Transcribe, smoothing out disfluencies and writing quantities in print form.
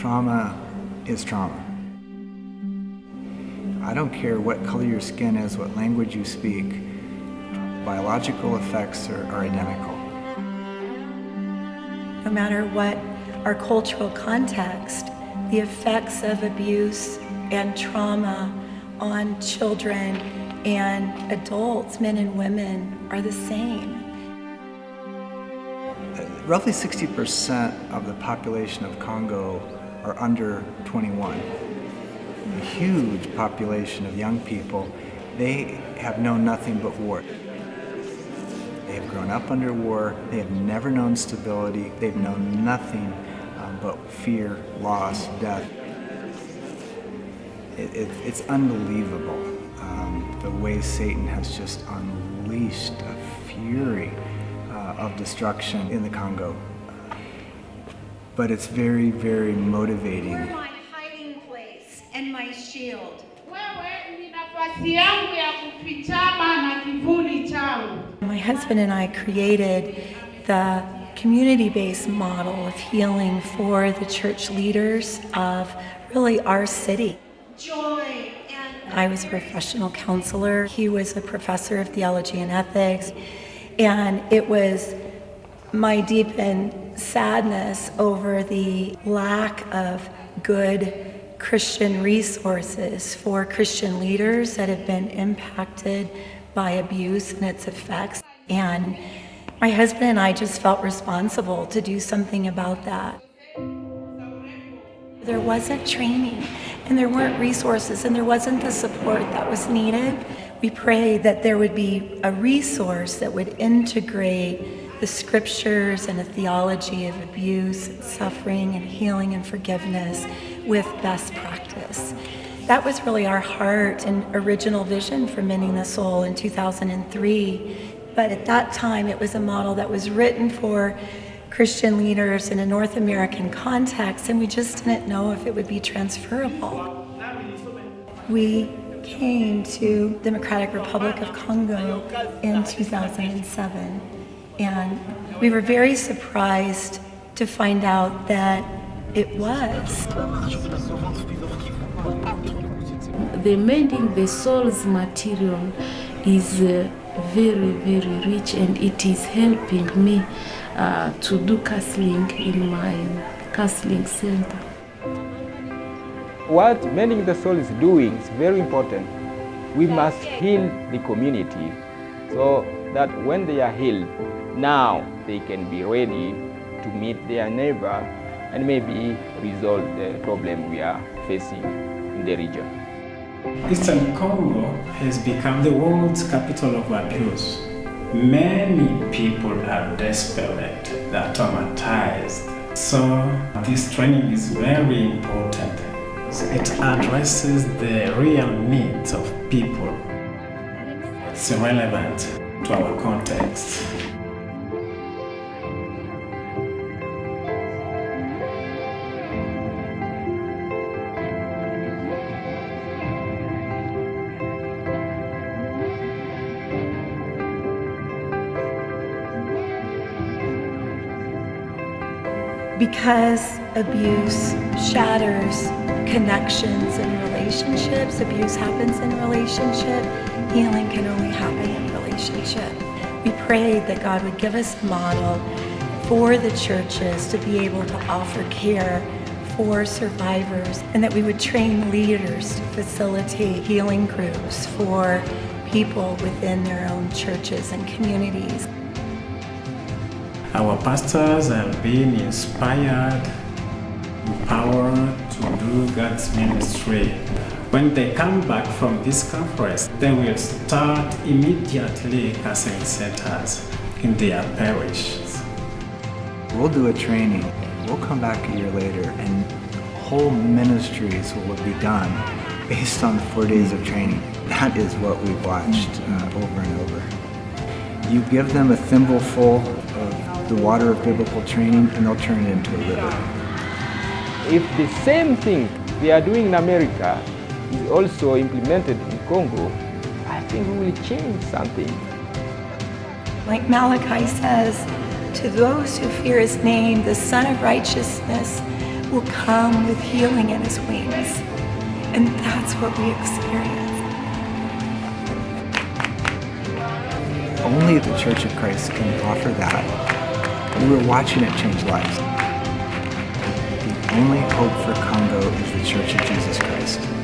Trauma is trauma. I don't care what color your skin is, what language you speak, biological effects are identical. No matter what our cultural context, the effects of abuse and trauma on children and adults, men and women, are the same. Roughly 60% of the population of Congo are under 21. A huge population of young people, they have known nothing but war. They have grown up under war, they have never known stability, they've known nothing but fear, loss, death. It's unbelievable the way Satan has just unleashed a fury of destruction in the Congo. But it's very, very motivating. You're my hiding place and my shield. My husband and I created the community-based model of healing for the church leaders of really our city. Joy and I was a professional counselor. He was a professor of theology and ethics. And it was my deepened sadness over the lack of good Christian resources for Christian leaders that have been impacted by abuse and its effects. And my husband and I just felt responsible to do something about that. There wasn't training, and there weren't resources, and there wasn't the support that was needed. We prayed that there would be a resource that would integrate the scriptures and a theology of abuse and suffering and healing and forgiveness with best practice. That was really our heart and original vision for Mending the Soul in 2003. But at that time, it was a model that was written for Christian leaders in a North American context, and we just didn't know if it would be transferable. We came to the Democratic Republic of Congo in 2007, and we were very surprised to find out that it was. The Mending the Soul's material is very, very rich, and it is helping me to do counseling in my counseling center. What Mending the Soul is doing is very important. We must heal the community so that when they are healed, now they can be ready to meet their neighbor and maybe resolve the problem we are facing in the region. Eastern Congo has become the world's capital of abuse. Many people are desperate, they are traumatized. So this training is very important. It addresses the real needs of people. It's relevant to our context. Because abuse shatters connections and relationships, abuse happens in relationship, healing can only happen in relationship. We prayed that God would give us a model for the churches to be able to offer care for survivors, and that we would train leaders to facilitate healing groups for people within their own churches and communities. Our pastors have been inspired, empowered to do God's ministry. When they come back from this conference, they will start immediately counseling centers in their parishes. We'll do a training, we'll come back a year later, and whole ministries will be done based on 4 days of training. That is what we've watched over and over. You give them a thimbleful of the water of biblical training, and they'll turn it into a river. If the same thing we are doing in America is also implemented in Congo, I think we will change something. Like Malachi says, to those who fear his name, the Son of Righteousness will come with healing in his wings. And that's what we experience. Only the Church of Christ can offer that. And we're watching it change lives. The only hope for Congo is the Church of Jesus Christ.